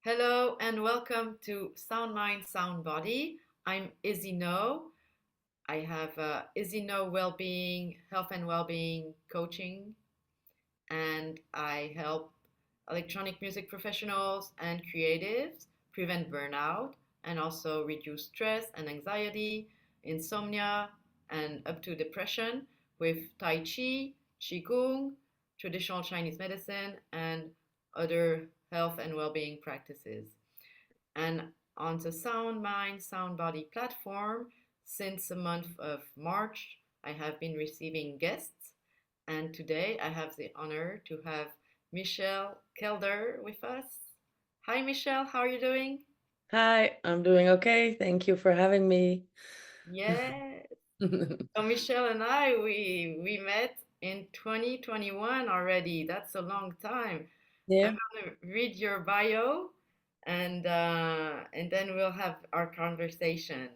Hello and welcome to Sound Mind, Sound Body. I'm Izzy Naud. I have Izzy Naud Wellbeing, Health and Wellbeing Coaching, and I help electronic music professionals and creatives prevent burnout and also reduce stress and anxiety, insomnia, and up to depression with Tai Chi, Qigong, traditional Chinese medicine, and other health and well-being practices. And on the Sound Mind, Sound Body platform, since the month of March, I have been receiving guests. And today I have the honor to have Michèle Kelder with us. Hi, Michèle, how are you doing? Hi, I'm doing okay. Thank you for having me. Yes. So Michèle and I, we met in 2021 already. That's a long time. I'm Yeah, gonna read your bio and then we'll have our conversation.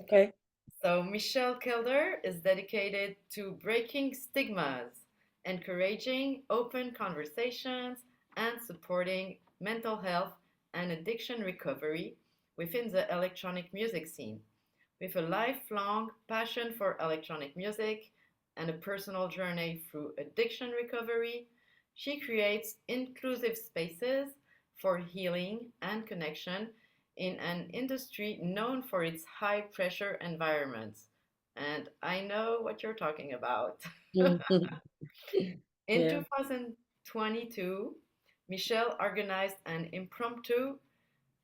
okay. So Michèle Kelder is dedicated to breaking stigmas, encouraging open conversations, and supporting mental health and addiction recovery within the electronic music scene. With a lifelong passion for electronic music and a personal journey through addiction recovery, she creates inclusive spaces for healing and connection in an industry known for its high pressure environments. And I know what you're talking about. Mhm. In Yeah. 2022, Michelle organized an impromptu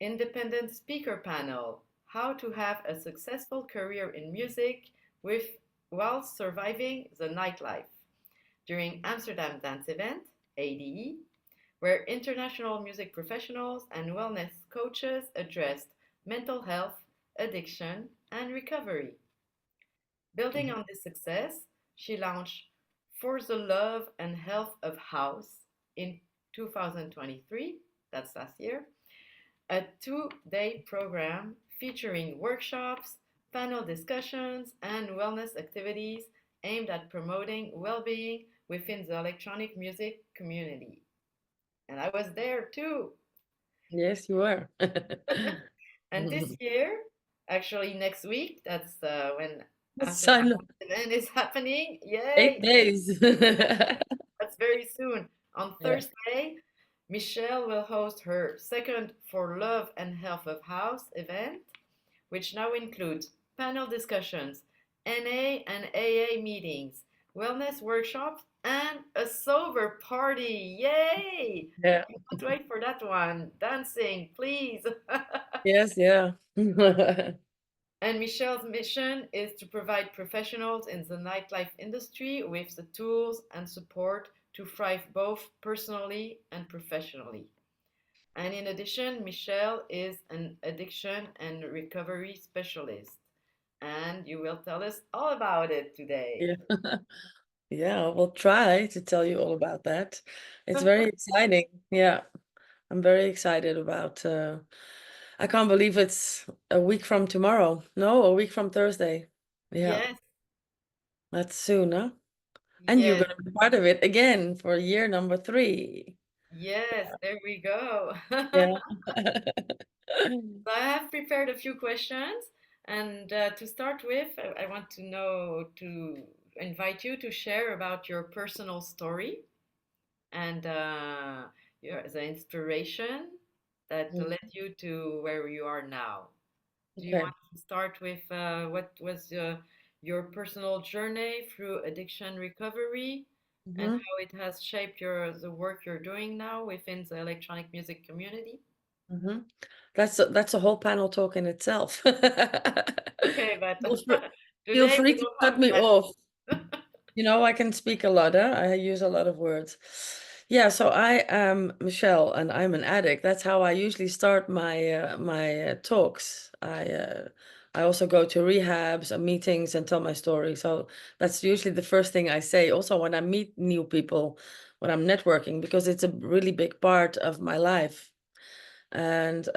independent speaker panel, How to Have a Successful Career in Music with While Surviving the Nightlife, during Amsterdam Dance Event, ADE, where international music professionals and wellness coaches addressed mental health, addiction, and recovery. Building Mhm. on this success, she launched For the Love and Health of House in 2023, that's last year, a 2-day program featuring workshops, panel discussions, and wellness activities aimed at promoting well being within the electronic music community. And I was there too. Yes, you are. And this year, actually next week, that's when Amsterdam Son, event is happening. eight Yay! days. That's very soon. On Yeah. Thursday, Michelle will host her second For Love and Health of House event, which now includes panel discussions, NA and AA meetings, wellness workshops, and a sober party. Yay! Yeah. I can't wait for that one. Dancing, please. Yes, yeah. And Michelle's mission is to provide professionals in the nightlife industry with the tools and support to thrive both personally and professionally. And in addition, Michelle is an addiction and recovery specialist. And you will tell us all about it today. Yeah. Yeah, we'll try to tell you all about that. It's very exciting. Yeah, I'm very excited about I can't believe it's a week from tomorrow. No, a week from Thursday. Yeah, Yes, that's soon, huh? And you're yes, gonna be part of it again for year number 3. yes, there we go. Yeah. So I have prepared a few questions, and to start with, I want to know to invite you to share about your personal story and the inspiration that Mm, led you to where you are now. Do you okay. want to start with what was your personal journey through addiction recovery and Mhm, how it has shaped the work you're doing now within the electronic music community? mhm. That's a whole panel talk in itself. Okay, but Feel free feel today free we to don't cut have me off. that. You know, I can speak a lot, huh? I use a lot of words. Yeah, so I am Michelle and I'm an addict. That's how I usually start my talks. I also go to rehabs and meetings and tell my story. So that's usually the first thing I say. Also, when I meet new people, when I'm networking, because it's a really big part of my life. And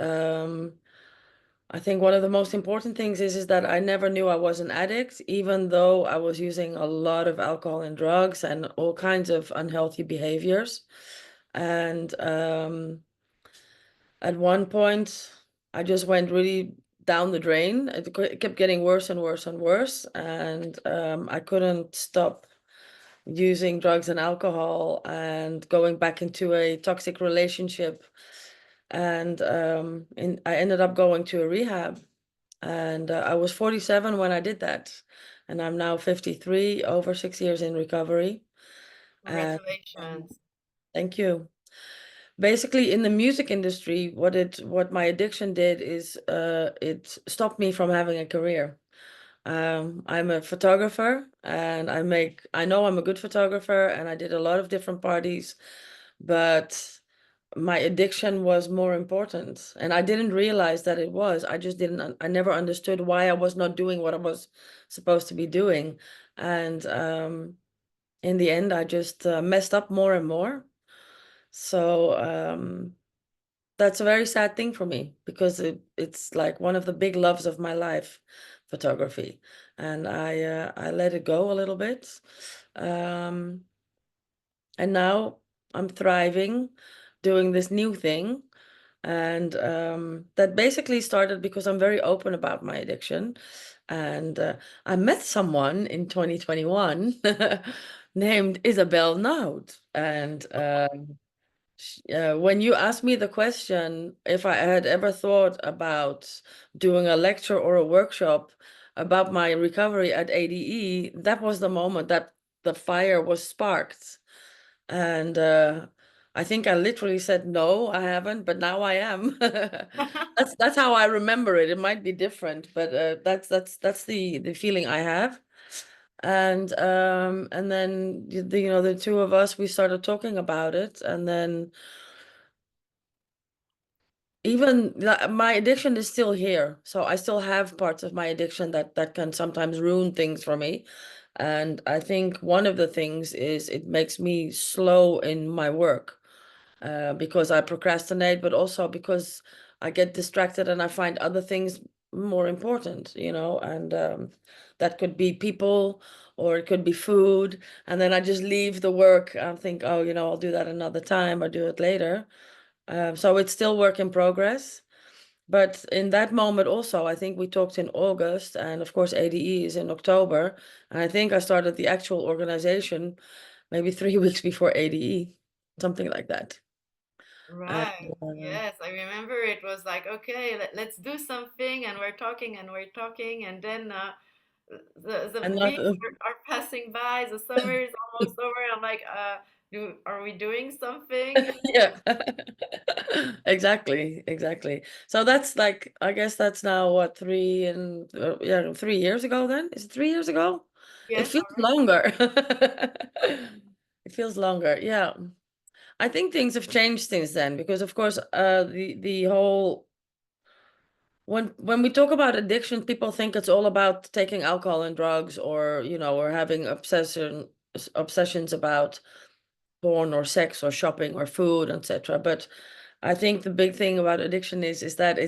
I think one of the most important things is that I never knew I was an addict, even though I was using a lot of alcohol and drugs and all kinds of unhealthy behaviors. And At one point, I just went really down the drain. It kept getting worse and worse and worse, and I couldn't stop using drugs and alcohol and going back into a toxic relationship. And I ended up going to a rehab, and I was 47 when I did that, and I'm now 53, over 6 years in recovery. And Congratulations. thank you. Basically, in the music industry, what my addiction did is it stopped me from having a career. I'm a photographer, and I know I'm a good photographer, and I did a lot of different parties, but my addiction was more important. And I didn't realize that it was. I just didn't, I never understood why I was not doing what I was supposed to be doing. And in the end, I just messed up more and more. So that's a very sad thing for me because it's like one of the big loves of my life, photography. And I let it go a little bit. Um, and now I'm thriving, doing this new thing. And that basically started because I'm very open about my addiction. And I met someone in 2021 named Isabel Naud. And when you asked me the question if I had ever thought about doing a lecture or a workshop about my recovery at ADE, that was the moment that the fire was sparked. And I think I literally said, no, I haven't, but now I am. That's how I remember it. It might be different, but that's the feeling I have. And then the two of us, we started talking about it, and then even my addiction is still here, so I still have parts of my addiction that can sometimes ruin things for me. And I think one of the things is it makes me slow in my work, because I procrastinate, but also because I get distracted and I find other things more important, and that could be people, or it could be food. And then I just leave the work and think, oh, I'll do that another time or do it later. So it's still work in progress. But in that moment also, I think we talked in August, and of course ADE is in October. And I think I started the actual organization maybe 3 weeks before ADE, something like that. And, Right. Yes, I remember it was like, okay, let's do something, and we're talking, and then the and not, weeks are passing by, the summer is almost over. I'm like, are we doing something? yeah, exactly. So that's like, I guess that's now what, 3 years ago then? Is it 3 years ago? It Yes, feels longer. It feels longer, yeah. I think things have changed since then because, of course, the whole when we talk about addiction, people think it's all about taking alcohol and drugs, or or having obsessions about porn or sex or shopping or food, etc. But I think the big thing about addiction is that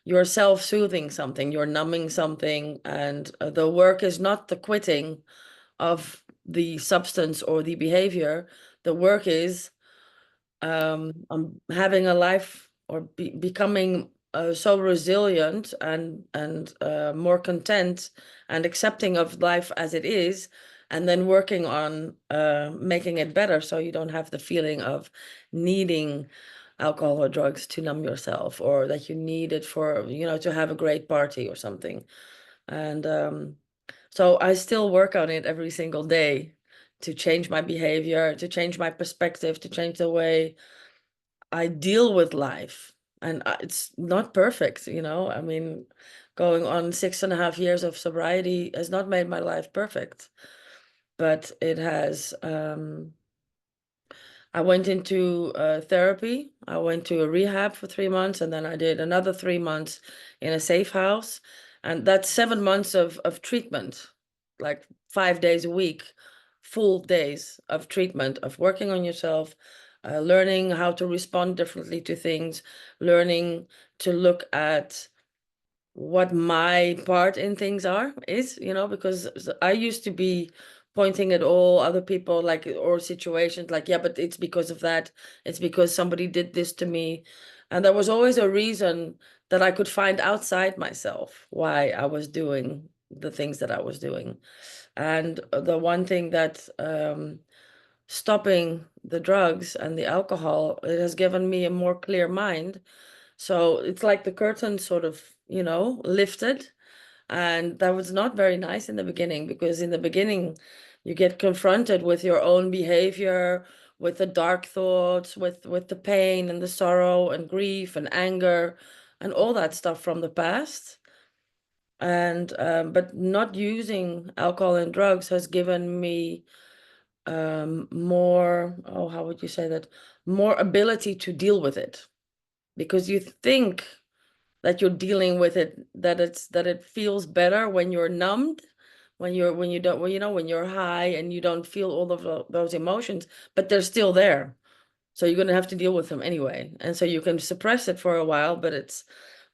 you're self-soothing something, you're numbing something, and the work is not the quitting of the substance or the behavior. The work is I'm having a life, or becoming so resilient and more content and accepting of life as it is, and then working on making it better so you don't have the feeling of needing alcohol or drugs to numb yourself, or that you need it for, to have a great party or something. And so I still work on it every single day to change my behavior, to change my perspective, to change the way I deal with life. And it's not perfect, I mean, going on 6.5 years of sobriety has not made my life perfect, but it has. I went into therapy. I went to a rehab for 3 months, and then I did another 3 months in a safe house. And that's 7 months of treatment, like 5 days a week, full days of treatment, of working on yourself, learning how to respond differently to things, learning to look at what my part in things because I used to be pointing at all other people, like, or situations, like, yeah, but it's because of that. It's because somebody did this to me. And there was always a reason that I could find outside myself why I was doing the things that I was doing. And the one thing that stopping the drugs and the alcohol, it has given me a more clear mind. So it's like the curtain sort of, lifted. And that was not very nice in the beginning, because in the beginning, you get confronted with your own behavior, with the dark thoughts, with the pain and the sorrow and grief and anger and all that stuff from the past. And but not using alcohol and drugs has given me more, oh, how would you say that? More ability to deal with it, because you think that you're dealing with it, that it feels better when you're numbed, when you don't, well, when you're high and you don't feel all of those emotions, but they're still there. So you're going to have to deal with them anyway. And so you can suppress it for a while, but it's,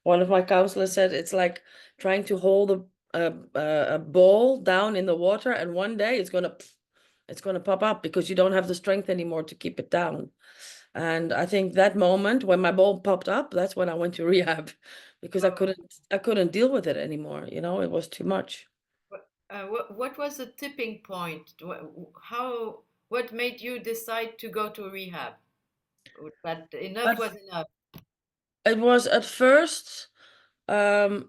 one of my counselors said, it's like trying to hold a ball down in the water, and one day it's going to pop up because you don't have the strength anymore to keep it down. And I think that moment when my ball popped up, that's when I went to rehab, because I couldn't deal with it anymore. It was too much. What was the tipping point? What made you decide to go to rehab? That enough But was enough. it was at first, um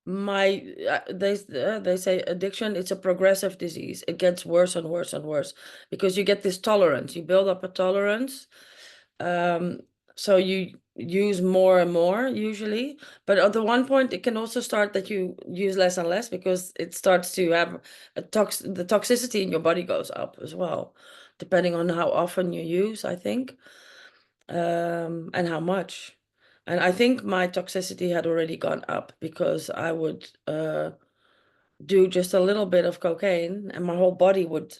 my they say addiction, it's a progressive disease. It gets worse and worse and worse, because you get this tolerance, you build up a tolerance. Um, so you use more and more usually, but at the one point it can also start that you use less and less, because it starts to have the toxicity in your body goes up as well, depending on how often you use, I think, and how much. And I think my toxicity had already gone up, because I would do just a little bit of cocaine and my whole body would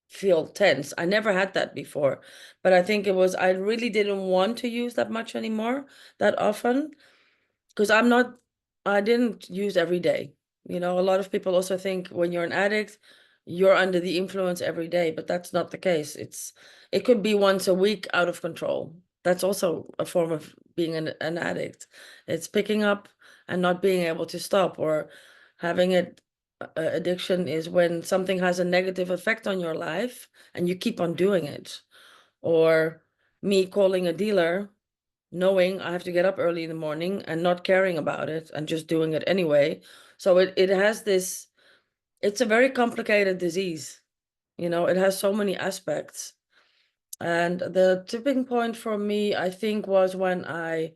feel tense. I never had that before, but I think it was, I really didn't want to use that much anymore, that often, because I didn't use every day. A lot of people also think when you're an addict, you're under the influence every day, but that's not the case. It could be once a week out of control. That's also a form of being an addict. It's picking up and not being able to stop, or having it. Addiction is when something has a negative effect on your life and you keep on doing it. Or me calling a dealer, knowing I have to get up early in the morning and not caring about it and just doing it anyway. So it has this, it's a very complicated disease. It has so many aspects. And the tipping point for me, I think, was when I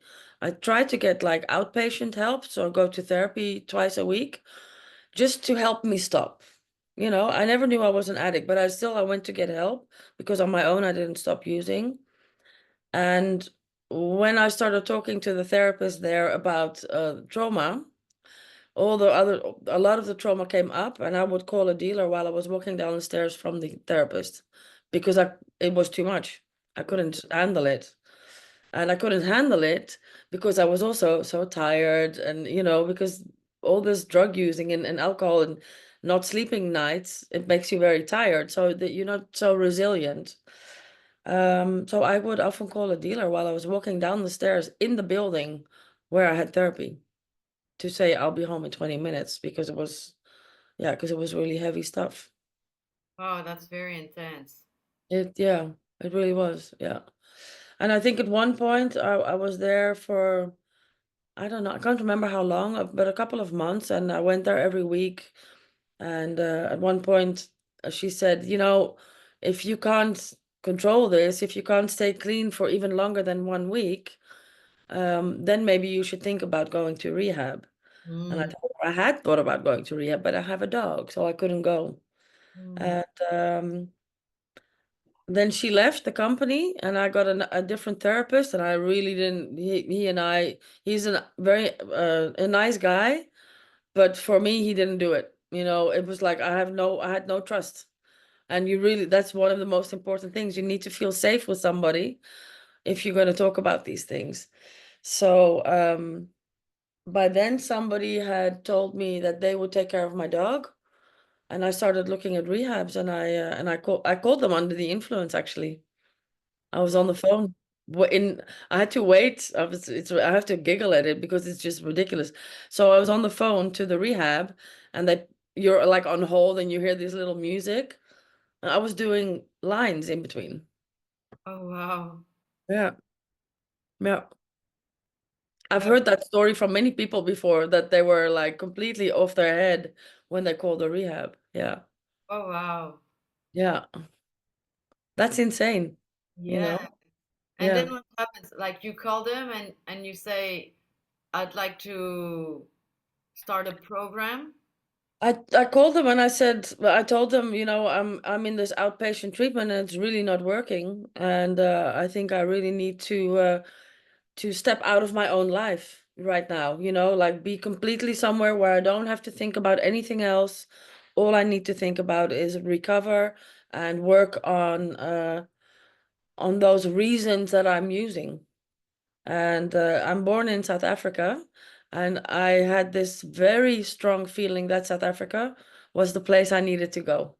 tried to get like outpatient help, so go to therapy twice a week, just to help me stop. I never knew I was an addict, but I went to get help, because on my own I didn't stop using. And when I started talking to the therapist there about trauma, a lot of the trauma came up, and I would call a dealer while I was walking down the stairs from the therapist, because it was too much. I couldn't handle it. And I couldn't handle it because I was also so tired, and because all this drug using and alcohol and not sleeping nights, it makes you very tired, so that you're not so resilient. So I would often call a dealer while I was walking down the stairs in the building where I had therapy, to say I'll be home in 20 minutes, because it was really heavy stuff. Oh, that's very intense. Yeah, it really was. Yeah. And I think at one point I was there for, I don't know, I can't remember how long, but a couple of months, and I went there every week. And at one point, she said, if you can't control this, if you can't stay clean for even longer than 1 week, then maybe you should think about going to rehab. And I Mm, told her I had thought about going to rehab, but I have a dog, so I couldn't go. mm. And then she left the company, and I got a different therapist, and I really didn't. He's a very a nice guy, but for me, he didn't do it. It was like I had no trust. And that's one of the most important things. You need to feel safe with somebody if you're going to talk about these things. So by then, somebody had told me that they would take care of my dog. and I started looking at rehabs, and I called them under the influence. Actually, I was on the phone. In I had to wait. I have to giggle at it because it's just ridiculous. So I was on the phone to the rehab, and you're like on hold, and you hear this little music. And I was doing lines in between. Oh wow. Yeah, yeah. I've Uh, heard that story from many people before that they were like completely off their head when they called the rehab. Yeah, oh wow. yeah. That's insane, you Yeah. know? And then Yeah. what happens? Like you call them and you say, I'd like to start a program. I called them and I said, well, I told them, I'm in this outpatient treatment and it's really not working, and I think I really need to step out of my own life right now, like be completely somewhere where I don't have to think about anything else. All I need to think about is recover and work on those reasons that I'm using. And I'm born in South Africa, and I had this very strong feeling that South Africa was the place I needed to go.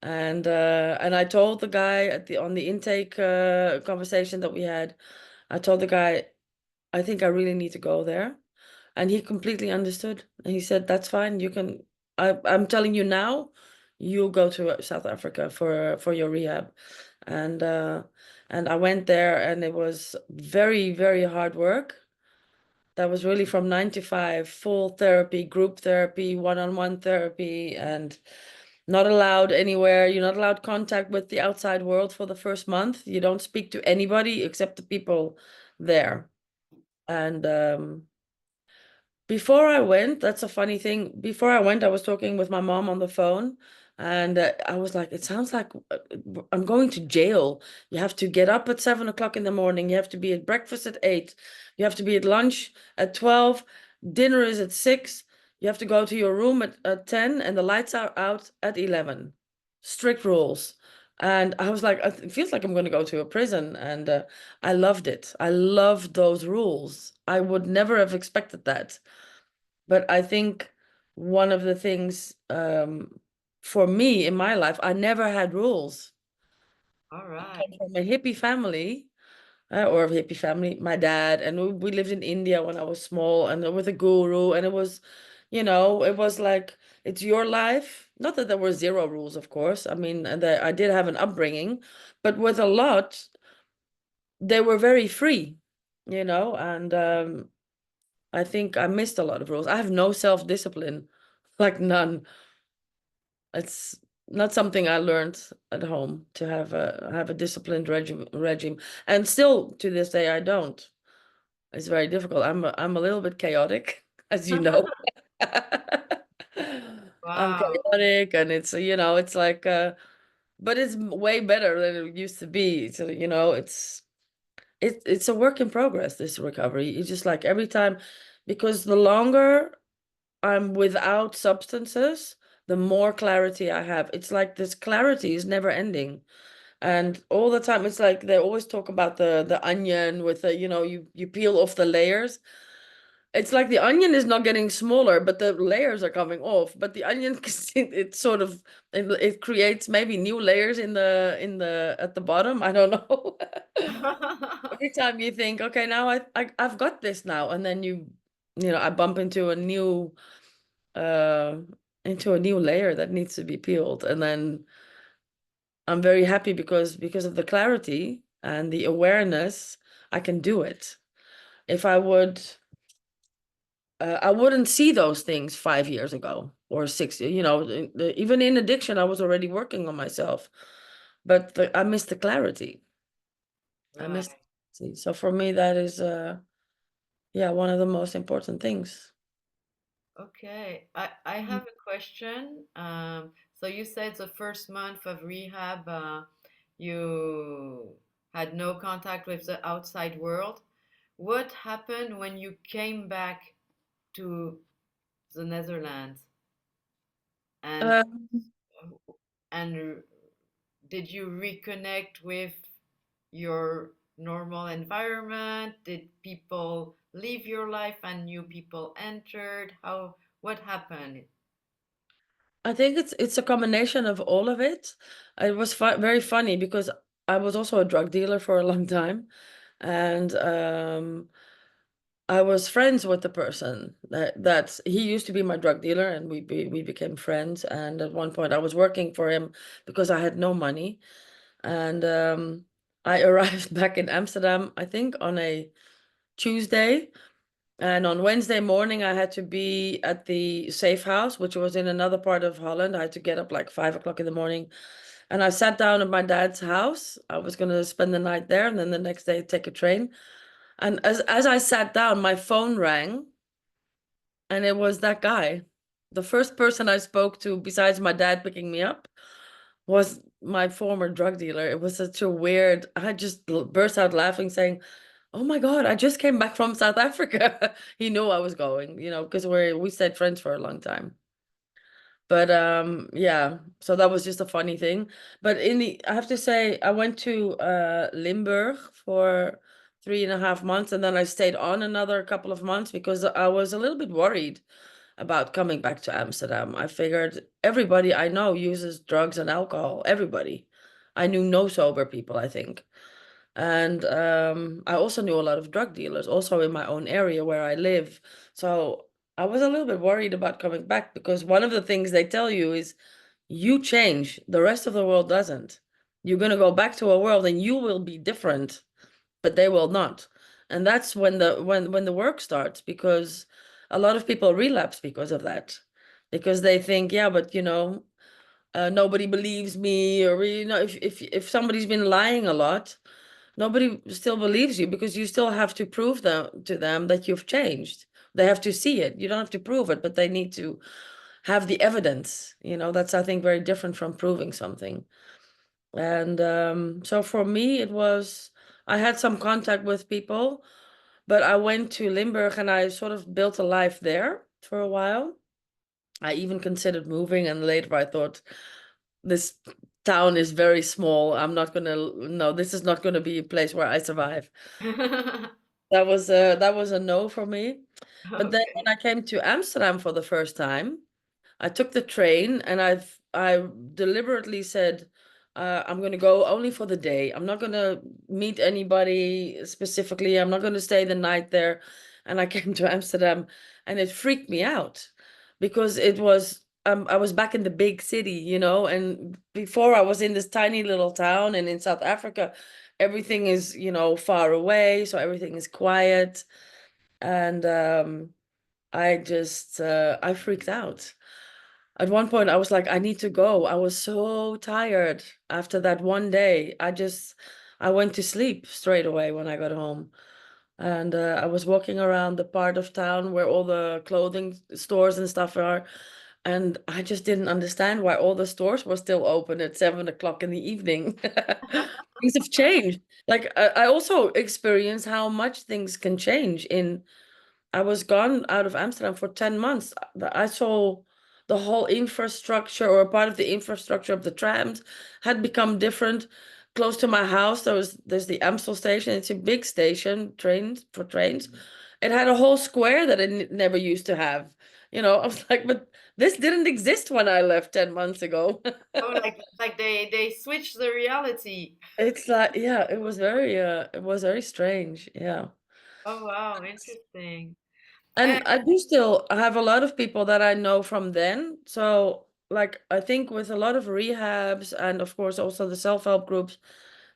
And I told the guy on the intake conversation that we had, I told the guy, I think I really need to go there. And he completely understood. And he said, "That's fine. You can. I'm telling you now, you'll go to South Africa for your rehab." And uh, and I went there, and it was very, very hard work. That was really from 9 to 5, full therapy, group therapy, one-on-one therapy, and not allowed anywhere. You're not allowed contact with the outside world for the first month. You don't speak to anybody except the people there. And before I went, that's a funny thing. Before I went, I was talking with my mom on the phone, and I was like, it sounds like I'm going to jail. You have to get up at 7 o'clock in the morning. You have to be at breakfast at 8. You have to be at lunch at 12. Dinner is at 6. You have to go to your room at 10, and the lights are out at 11. Strict rules. And I was like, it feels like I'm going to go to a prison. And I loved it. I loved those rules. I would never have expected that. But I think one of the things for me in my life, I never had rules. All I right. come from a hippie family, or a hippie family, my dad, and we lived in India when I was small, and with a guru, and it was like, it's your life. Not that there were zero rules, of course. I mean, and I did have an upbringing, but with a lot, they were very free, and I think I missed a lot of rules. I have no self-discipline, like none. It's not something I learned at home to have a disciplined regime, and still to this day I don't. It's very difficult. I'm a little bit chaotic, as you know. I'm Wow. chaotic, and it's like, but it's way better than it used to be. So it's a work in progress. This recovery. It's just like every time, because the longer I'm without substances, the more clarity I have. It's like this clarity is never ending. And all the time, it's like they always talk about the onion with you peel off the layers. It's like the onion is not getting smaller, but the layers are coming off. But the onion, it sort of it creates maybe new layers in the at the bottom. I don't know. Every time you think, okay, now I've got this now, and then I bump uh into a new layer that needs to be peeled, and then I'm very happy because of the clarity and the awareness. I can do it. If I wouldn't see those things 5 years ago or 6. Even in addiction, I was already working on myself, but I missed the clarity. I missed Right. the clarity. So for me, that is yeah, one of the most important things. Okay. I have a question. So you said the first month of rehab, you had no contact with the outside world. What happened when you came back to the Netherlands? And Uh, and did you reconnect with your normal environment? Did people leave your life and new people entered? What happened? I think it's a combination of all of it. It was very funny because I was also a drug dealer for a long time, and I was friends with the person that he used to be my drug dealer, and we became friends. And at one point, I was working for him because I had no money, and I arrived back in Amsterdam, I think, on a Tuesday. And on Wednesday morning, I had to be at the safe house, which was in another part of Holland. I had to get up like 5 o'clock in the morning. And I sat down at my dad's house. I was going to spend the night there and then the next day take a train. And as I sat down, my phone rang and it was that guy. The first person I spoke to, besides my dad picking me up, was my former drug dealer. It was such a weird, I just burst out laughing, saying, "Oh my God, I just came back from South Africa." He knew I was going, because we stayed friends for a long time. But yeah, so that was just a funny thing. But I have to say, I went to Limburg for 3.5 months, and then I stayed on another couple of months because I was a little bit worried about coming back to Amsterdam. I figured everybody I know uses drugs and alcohol. Everybody. I knew no sober people, I think. And I also knew a lot of drug dealers, also in my own area where I live. So I was a little bit worried about coming back because one of the things they tell you is you change, the rest of the world doesn't. You're going to go back to a world and you will be different, but they will not. And that's when the work starts, because a lot of people relapse because of that. Because they think, yeah, but nobody believes me, or if somebody's been lying a lot, nobody still believes you because you still have to prove to them that you've changed. They have to see it. You don't have to prove it, but they need to have the evidence. That's, I think, very different from proving something. And so for me, I had some contact with people, but I went to Limburg and I sort of built a life there for a while. I even considered moving, and later I thought, this town is very small. No, this is not gonna be a place where I survive. That was a no for me. But then Okay. when I came to Amsterdam for the first time, I took the train and I deliberately said, I'm going to go only for the day. I'm not going to meet anybody specifically. I'm not going to stay the night there. And I came to Amsterdam and it freaked me out because I was back in the big city, and before I was in this tiny little town, and in South Africa, everything is, far away. So everything is quiet. And I freaked out. At one point, I was like, I need to go. I was so tired after that one day. I went to sleep straight away when I got home. And I was walking around the part of town where all the clothing stores and stuff are. And I just didn't understand why all the stores were still open at 7 o'clock in the evening. Things have changed. Like, I also experienced how much things can change in I was gone out of Amsterdam for 10 months. I saw the whole infrastructure, or a part of the infrastructure of the trams, had become different. Close to my house, there's the Amstel station. It's a big station, trains. It had a whole square that it never used to have. I was like, but this didn't exist when I left 10 months ago. Oh, like they switch the reality. It's like, yeah, it was very strange. Yeah. Oh wow, interesting. And I do still have a lot of people that I know from then. So, like, I think with a lot of rehabs and, of course, also the self-help groups,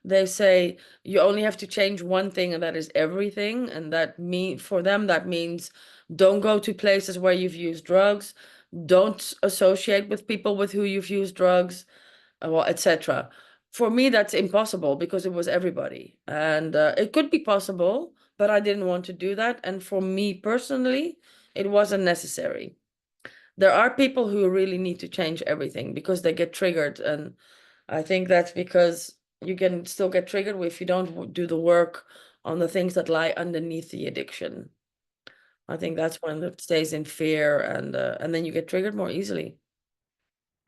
they say you only have to change one thing, and that is everything. And for them, that means don't go to places where you've used drugs, don't associate with people with who you've used drugs, well, etc. For me, that's impossible because it was everybody. And it could be possible, but I didn't want to do that. And for me personally, it wasn't necessary. There are people who really need to change everything because they get triggered. And I think that's because you can still get triggered if you don't do the work on the things that lie underneath the addiction. I think that's when it stays in fear, and then you get triggered more easily.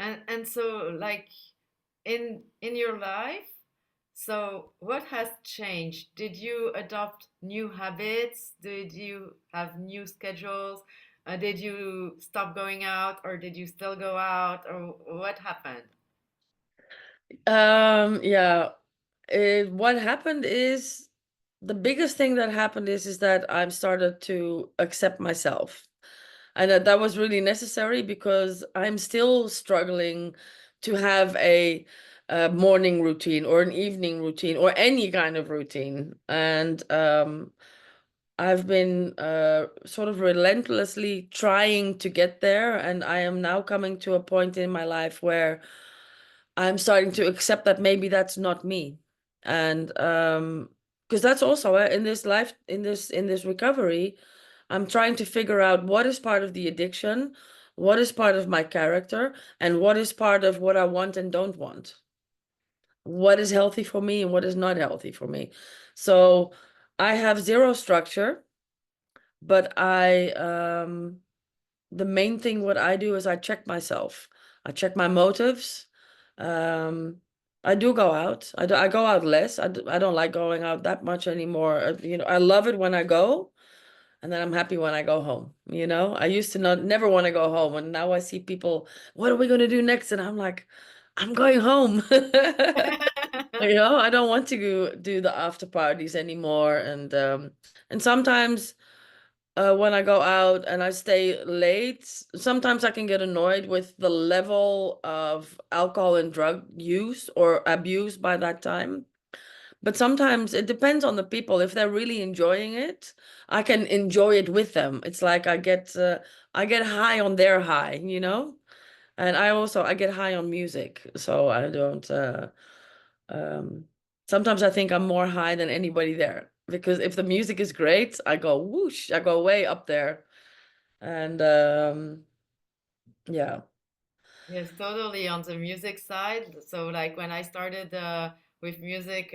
and so like in your life, so what has changed? Did you adopt new habits? Did you have new schedules? Did you stop going out, or did you still go out, or what happened? Yeah. What happened is the biggest thing that happened is that I've started to accept myself. And that was really necessary because I'm still struggling to have a morning routine or an evening routine or any kind of routine. And I've been sort of relentlessly trying to get there. And I am now coming to a point in my life where I'm starting to accept that maybe that's not me. And because that's also in this life, in this recovery, I'm trying to figure out what is part of the addiction, what is part of my character, and what is part of what I want and don't want. What is healthy for me and what is not healthy for me. So I have zero structure, but the main thing what I do is I check myself. I check my motives. Um, I do go out. I go out less. I don't like going out that much anymore. I love it when I go, and then I'm happy when I go home. I used to not never want to go home, and now I see people, what are we going to do next? And I'm like, I'm going home. I don't want to go do the after parties anymore. And sometimes when I go out and I stay late, sometimes I can get annoyed with the level of alcohol and drug use or abuse by that time. But sometimes it depends on the people. If they're really enjoying it, I can enjoy it with them. It's like I get high on their high. And I get high on music, so I don't um sometimes I think I'm more high than anybody there because if the music is great, I go whoosh, I go way up there. And yeah. Yes, totally on the music side. So like when I started with music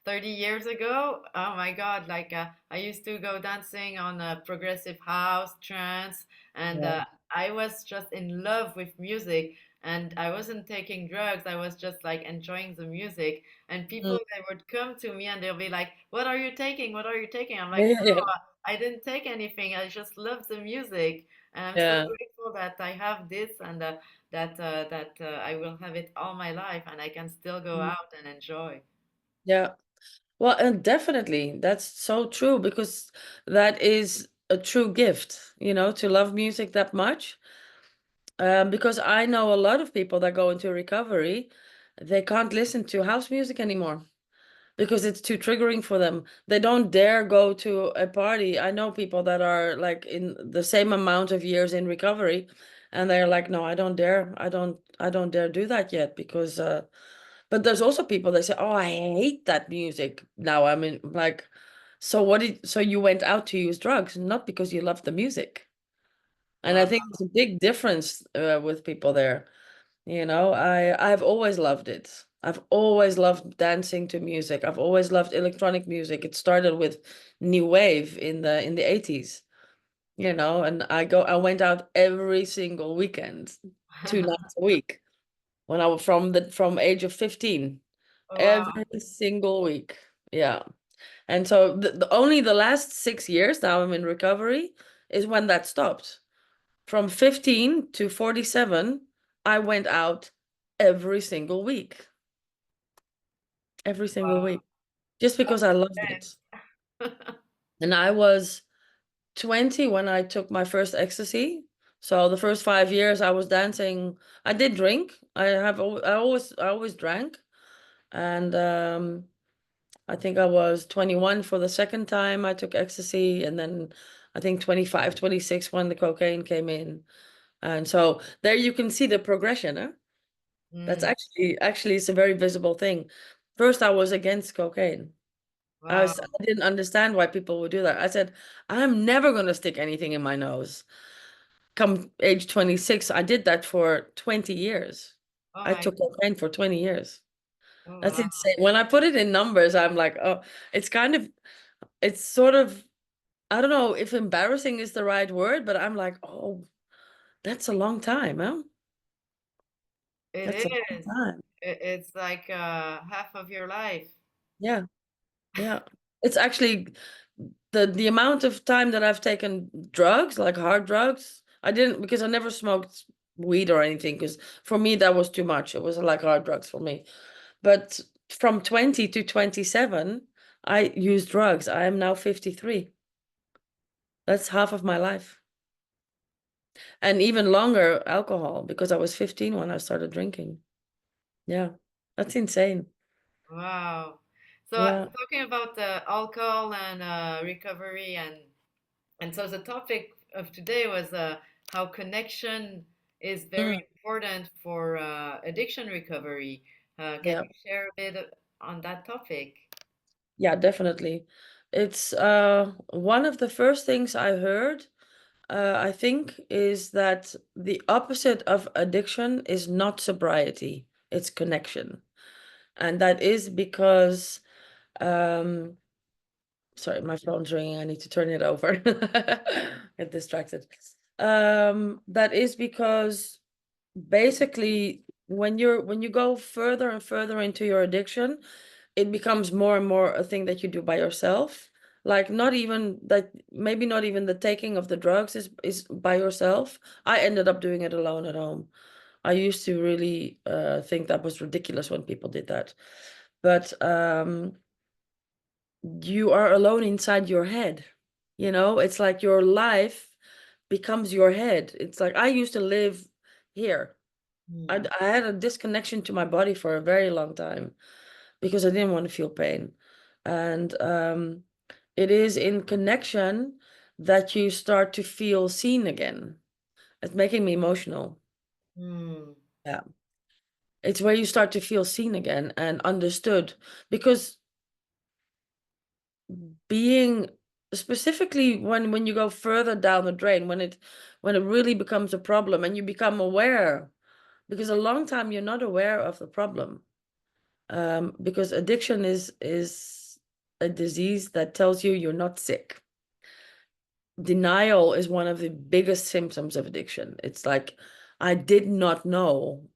30 years ago, oh my God, like I used to go dancing on progressive house, trance, and Yeah. I was just in love with music, and I wasn't taking drugs. I was just like enjoying the music, and people Mm. they would come to me and they'll be like, "What are you taking? What are you taking?" I'm like, Yeah, yeah, "No, I didn't take anything. I just love the music." And I'm so yeah. grateful that I have this and that I will have it all my life and I can still go Mm. out and enjoy. Yeah. Well, and definitely that's so true because that is a true gift, to love music that much. Because I know a lot of people that go into recovery, they can't listen to house music anymore because it's too triggering for them. They don't dare go to a party. I know people that are like in the same amount of years in recovery, and they're like, no, I don't dare. I don't dare do that yet because but there's also people that say, oh, I hate that music. Now I mean like, so you went out to use drugs, not because you love the music. And I Wow. think there's a big difference with people there. I've always loved it. I've always loved dancing to music. I've always loved electronic music. It started with new wave in the 80s, and I went out every single weekend, 2 nights a week when I was from age of 15, Wow. every single week. Yeah. And so only the last 6 years now I'm in recovery is when that stopped. From 15 to 47, I went out every single week, every single Wow. week, just because I loved it. And I was 20 when I took my first ecstasy. So the first 5 years I was dancing. I did drink. I always drank. And I think I was 21 for the second time I took ecstasy. And then I think 25, 26 when the cocaine came in. And so there you can see the progression, huh? That's Mm, actually it's a very visible thing. First, I was against cocaine. wow. I didn't understand why people would do that. I said, I'm never going to stick anything in my nose. Come age 26, I did that for 20 years. Oh I my, took cocaine for 20 years. oh That's wow. insane. When I put it in numbers, I'm like, oh, it's sort of, I don't know if embarrassing is the right word, but I'm like, oh, that's a long time, huh? It That's a long is. time. It's like half of your life. Yeah, yeah. It's actually the amount of time that I've taken drugs, like hard drugs, I didn't, because I never smoked weed or anything, because for me that was too much. It was like hard drugs for me. But from 20 to 27, I used drugs. I am now 53. That's half of my life. And even longer alcohol, because I was 15 when I started drinking. Yeah, that's insane. Wow. So Yeah. talking about alcohol and recovery, and so the topic of today was how connection is very Mm, important for addiction recovery. Can yeah. you share a bit on that topic? Yeah, definitely. It's one of the first things I heard, I think, is that the opposite of addiction is not sobriety, it's connection. And that is because, um, sorry, my phone's ringing. I need to turn it over. Get distracted. That is because basically when you go further and further into your addiction, it becomes more and more a thing that you do by yourself. Like not even that, maybe not even the taking of the drugs is by yourself. I ended up doing it alone at home. I used to really think that was ridiculous when people did that. But you are alone inside your head. You know, it's like your life becomes your head. It's like I used to live here. Hmm. I had a disconnection to my body for a very long time because I didn't want to feel pain. And it is in connection that you start to feel seen again. It's making me emotional. Hmm. Yeah. It's where you start to feel seen again and understood. Because being specifically when you go further down the drain, when it really becomes a problem and you become aware, because a long time you're not aware of the problem. Because addiction is a disease that tells you you're not sick. Denial is one of the biggest symptoms of addiction. It's like, I did not know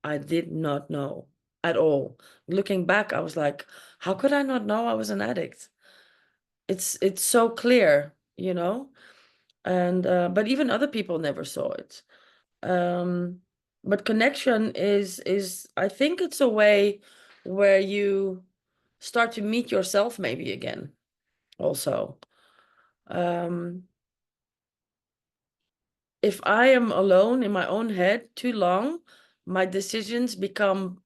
at all. Looking back, I was like, how could I not know I was an addict? It's so clear, you know? And but even other people never saw it. Um, but connection is I think it's a way where you start to meet yourself maybe again also. Um, if I am alone in my own head too long, my decisions become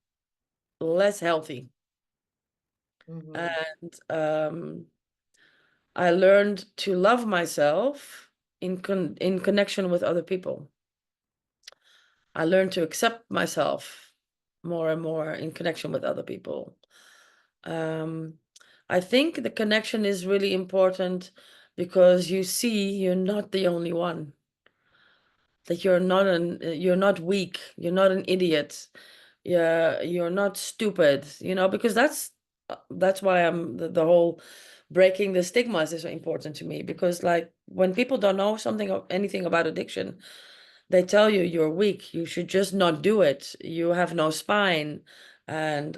less healthy. Hmm. And I learned to love myself in connection with other people. I learned to accept myself more and more in connection with other people. Um, I think the connection is really important because you see you're not the only one. That you're not weak, you're not an idiot. Yeah, you're not stupid, you know, because that's why the whole breaking the stigmas is so important to me because like when people don't know something or anything about addiction, they tell you you're weak, you should just not do it, you have no spine, and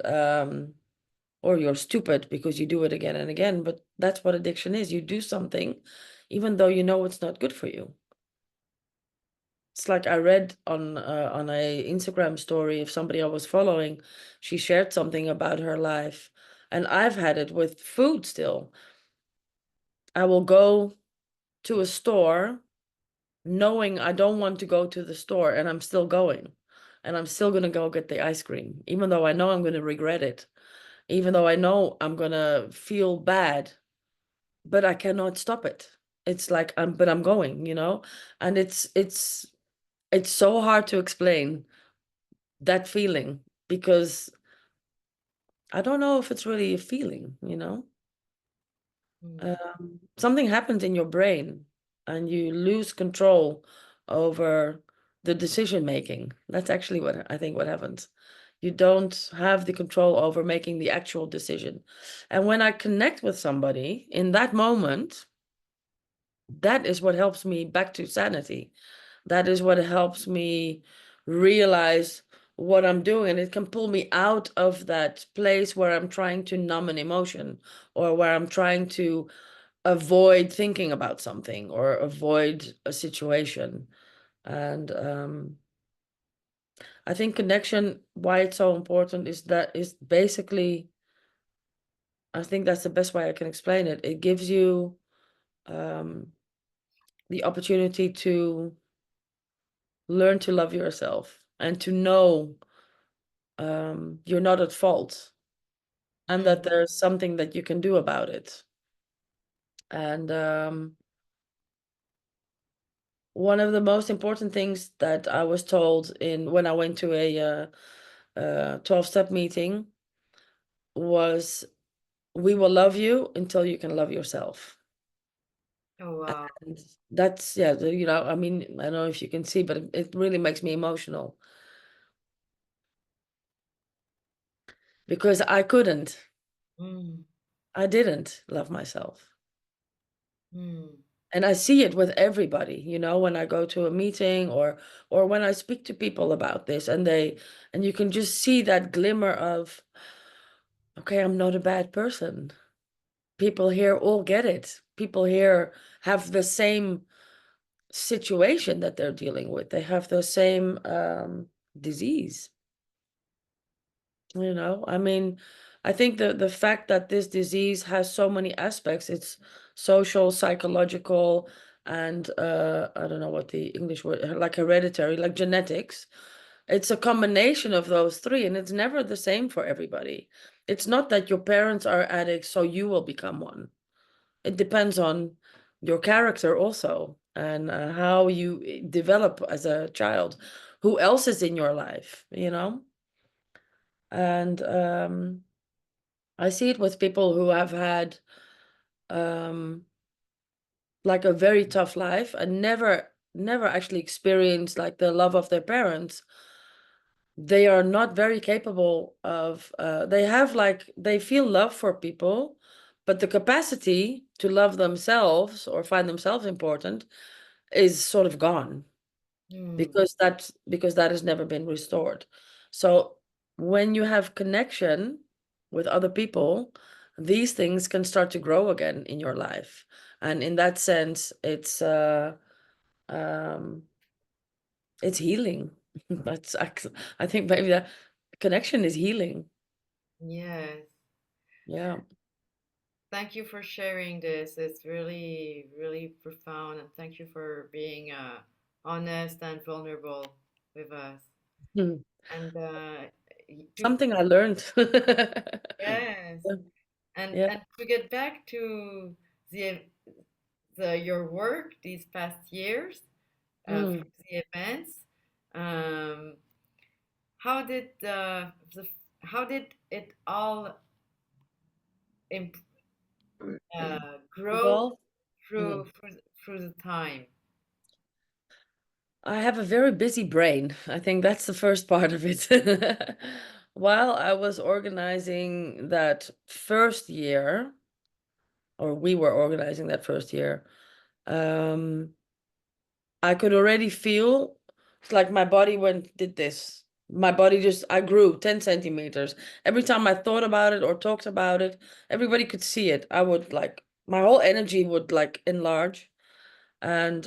or you're stupid because you do it again and again. But that's what addiction is. You do something even though you know it's not good for you. It's like I read on a Instagram story of somebody I was following. She shared something about her life, and I've had it with food still. I will go to a store knowing I don't want to go to the store, and I'm still going. And I'm still gonna go get the ice cream, even though I know I'm gonna regret it, even though I know I'm gonna feel bad, but I cannot stop it. It's like but I'm going, you know? And it's so hard to explain that feeling because I don't know if it's really a feeling, you know? Hmm. Something happens in your brain and you lose control over the decision making. That's actually what I think what happens. You don't have the control over making the actual decision. And when I connect with somebody in that moment, that is what helps me back to sanity. That is what helps me realize what I'm doing. And it can pull me out of that place where I'm trying to numb an emotion or where I'm trying to avoid thinking about something or avoid a situation. And I think connection, why it's so important is that is basically, I think that's the best way I can explain it. It gives you um, the opportunity to learn to love yourself and to know you're not at fault and that Mm. there's something that you can do about it. And one of the most important things that I was told in when I went to a 12-step meeting was, we will love you until you can love yourself. Oh, wow. And that's, yeah, I mean, I don't know if you can see, but it really makes me emotional because I couldn't. Mm. I didn't love myself. Mm. And I see it with everybody, when I go to a meeting or when I speak to people about this, and you can just see that glimmer of, okay, I'm not a bad person. People here all get it. People here have the same situation that they're dealing with. They have the same disease. I mean, I think the fact that this disease has so many aspects, it's social, psychological, and I don't know what the English word, like hereditary, like genetics. It's a combination of those three, and it's never the same for everybody. It's not that your parents are addicts, so you will become one. It depends on your character also, and how you develop as a child. Who else is in your life? And I see it with people who have had um, like a very tough life and never actually experienced like the love of their parents. They are not very capable of, they have like, they feel love for people, but the capacity to love themselves or find themselves important is sort of gone. Mm. Because that has never been restored. So when you have connection with other people, these things can start to grow again in your life. And in that sense, um it's healing. I think maybe that connection is healing. Yes. Yeah. Thank you for sharing this. It's really, really profound, and thank you for being honest and vulnerable with us. Hmm. And to Something I learned. yes, Yeah. and to get back to the your work these past years, Mm. from the events, um, how did the how did it all imp grow Evolve. Mm. through the time? I have a very busy brain. I think that's the first part of it. While I was organizing that first year, or we were organizing that first year, um, I could already feel it's like my body did this. My body just, I grew 10 centimeters. Every time I thought about it or talked about it, everybody could see it. I would like, my whole energy would like enlarge. And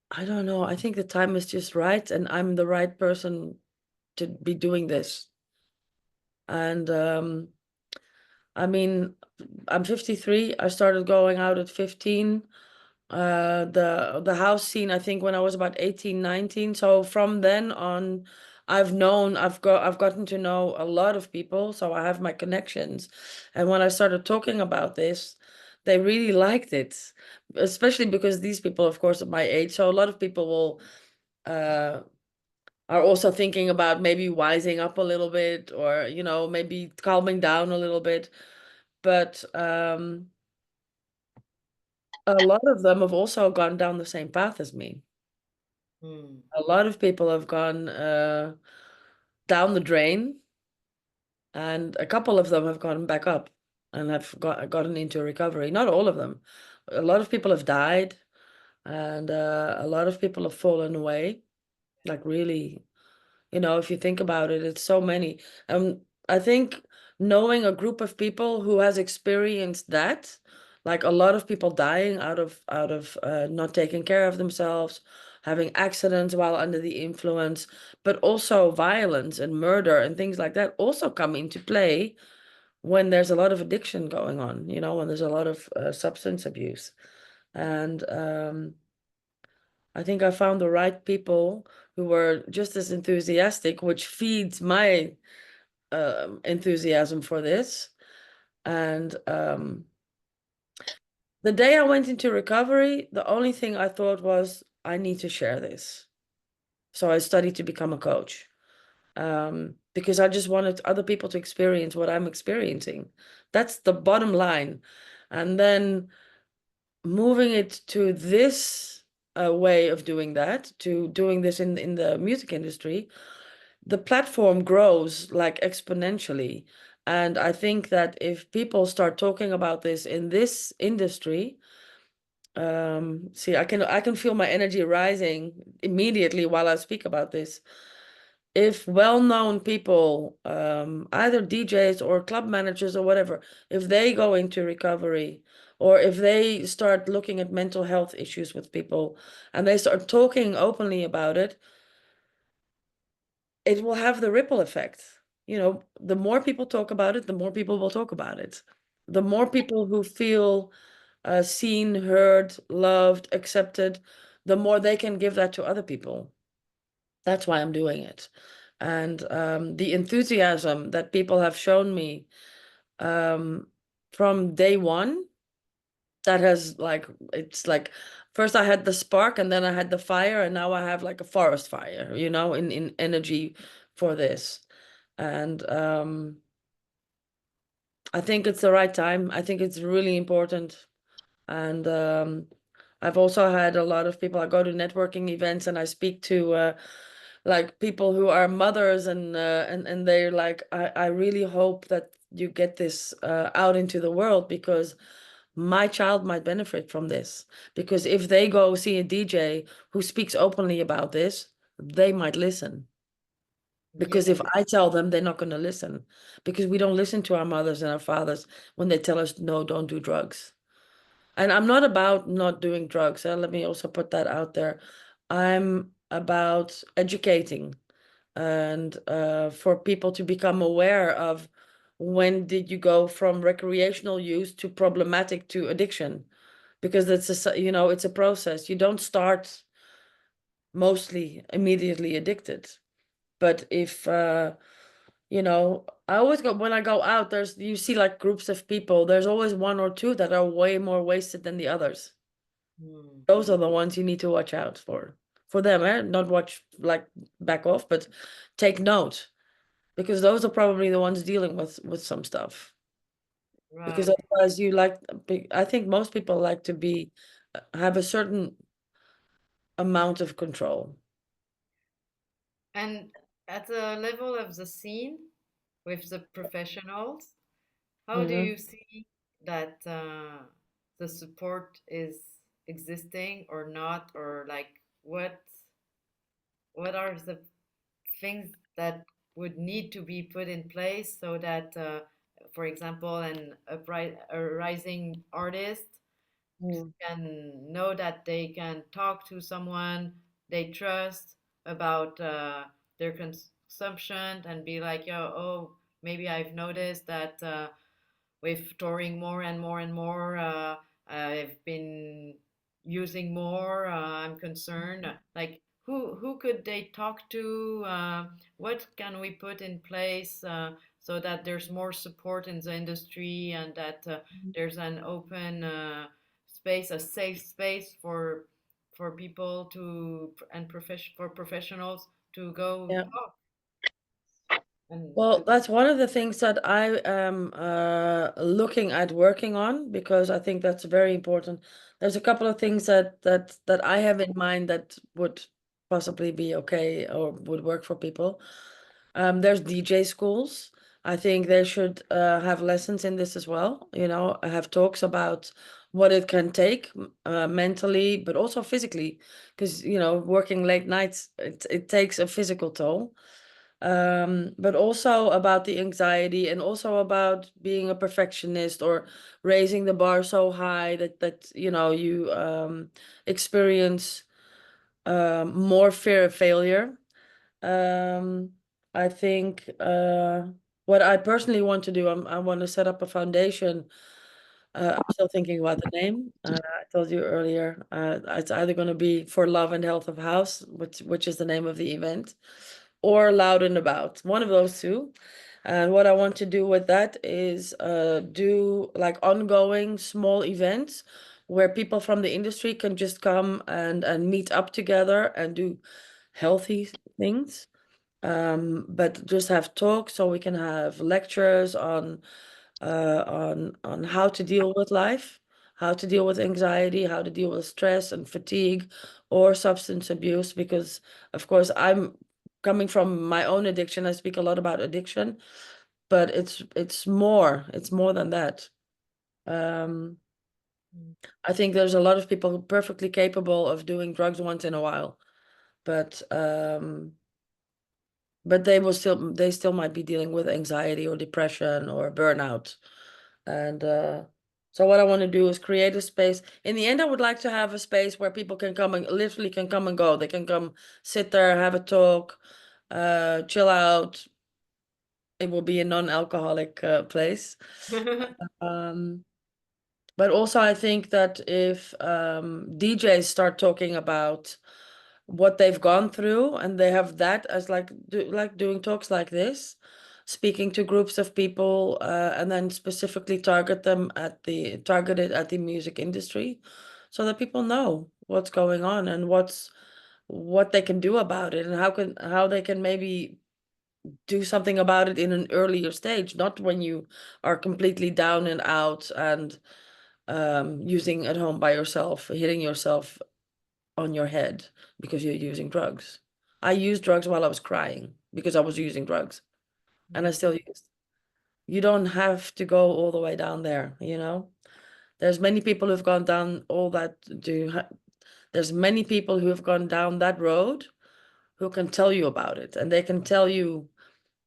I don't know. I think the time is just right, and I'm the right person to be doing this. And I mean, I'm 53. I started going out at 15. The house scene, I think when I was about 18, 19. So from then on, I've gotten to know a lot of people, so I have my connections. And when I started talking about this, they really liked it, especially because these people, of course, at my age. So a lot of people will uh are also thinking about maybe wising up a little bit or maybe calming down a little bit, but a lot of them have also gone down the same path as me. Hmm. A lot of people have gone down the drain, and a couple of them have gone back up and have gotten into recovery. Not all of them. A lot of people have died, and a lot of people have fallen away, like really. If you think about it, it's so many. I think knowing a group of people who has experienced that, like a lot of people dying out of not taking care of themselves, having accidents while under the influence, but also violence and murder and things like that also come into play when there's a lot of addiction going on, when there's a lot of substance abuse. And I think I found the right people who were just as enthusiastic, which feeds my enthusiasm for this. And the day I went into recovery, the only thing I thought was, I need to share this. So I studied to become a coach, because I just wanted other people to experience what I'm experiencing. That's the bottom line. And then moving it to this way of doing that, to doing this in the music industry, the platform grows like exponentially. And I think that if people start talking about this in this industry, see, I can feel my energy rising immediately while I speak about this. If well-known people, either DJs or club managers or whatever, if they go into recovery, or if they start looking at mental health issues with people and they start talking openly about it, it will have the ripple effect. The more people talk about it, the more people will talk about it. The more people who feel seen, heard, loved, accepted, the more they can give that to other people. That's why I'm doing it. And the enthusiasm that people have shown me um, from day one, that has it's like, first I had the spark and then I had the fire, and now I have like a forest fire, in energy for this. And I think it's the right time. I think it's really important. And I've also had a lot of people. I go to networking events and I speak to like people who are mothers, and they're like, I really hope that you get this out into the world, because my child might benefit from this. Because if they go see a DJ who speaks openly about this, they might listen. Yeah. Because if I tell them, they're not going to listen. Because we don't listen to our mothers and our fathers when they tell us, no, don't do drugs. And I'm not about not doing drugs. Let me also put that out there. I'm about educating, and for people to become aware of, when did you go from recreational use to problematic to addiction? Because it's a process. You don't start mostly immediately addicted. But if I always go, when I go out, you see like groups of people, there's always one or two that are way more wasted than the others. Hmm. Those are the ones you need to watch out for them, eh? Not watch, like, back off, but take note, because those are probably the ones dealing with some stuff. Because Right. otherwise, I think most people like to have a certain amount of control. And at the level of the scene with the professionals, how do Mhm. you see that the support is existing or not, or like what are the things that would need to be put in place so that, for example, a rising artist Mm. can know that they can talk to someone they trust about their consumption and be like, yo, oh, maybe I've noticed that with touring more and more and more, I've been using more. I'm concerned. Like, who could they talk to? What can we put in place so that there's more support in the industry and that there's an open space, a safe space for people to and for professionals to go Yeah. talk and Well, that's one of the things that I am looking at working on, because I think that's very important. There's a couple of things that I have in mind that would possibly be okay or would work for people. There's DJ schools. I think they should have lessons in this as well. Have talks about what it can take mentally, but also physically, because working late nights, it takes a physical toll. but also about the anxiety and also about being a perfectionist or raising the bar so high that you know you experience more fear of failure. Um, I think what I personally want to do, I want to set up a foundation. I'm still thinking about the name. I told you earlier, it's either going to be For Love and Health of House, which is the name of the event, or Loud and About, one of those two. And what I want to do with that is do like ongoing small events where people from the industry can just come and meet up together and do healthy things. But just have talks so we can have lectures on how to deal with life, how to deal with anxiety, how to deal with stress and fatigue or substance abuse. Because of course I'm coming from my own addiction. I speak a lot about addiction, but it's more than that. Um, Mm. I think there's a lot of people perfectly capable of doing drugs once in a while, but they still might be dealing with anxiety or depression or burnout. And so what I want to do is create a space. In the end, I would like to have a space where people can come and literally can come and go. They can come sit there, have a talk, chill out. It will be a non-alcoholic place. Um, but also I think that if DJs start talking about what they've gone through and they have that as like doing talks like this, speaking to groups of people, and then specifically target it at the music industry so that people know what's going on and what they can do about it and how they can maybe do something about it in an earlier stage, not when you are completely down and out and using at home by yourself, hitting yourself on your head because you're using drugs. I used drugs while I was crying because I was using drugs, and I Mm. still used. You don't have to go all the way down there, you know? There's many people who've gone down all that there's many people who have gone down that road who can tell you about it, and they can tell you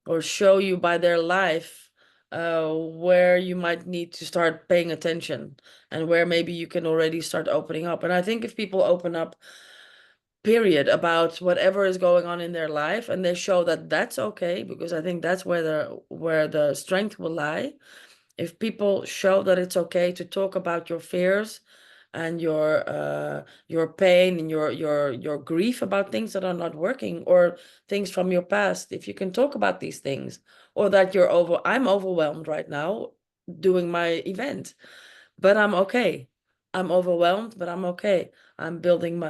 or show you by their life where you might need to start paying attention and where maybe you can already start opening up. And I think if people open up period about whatever is going on in their life and they show that that's okay, because I think that's where the strength will lie. If people show that it's okay to talk about your fears and your pain and your grief about things that are not working or things from your past, if you can talk about these things, or that I'm overwhelmed right now doing my event, but I'm okay. I'm overwhelmed, but I'm okay. I've been building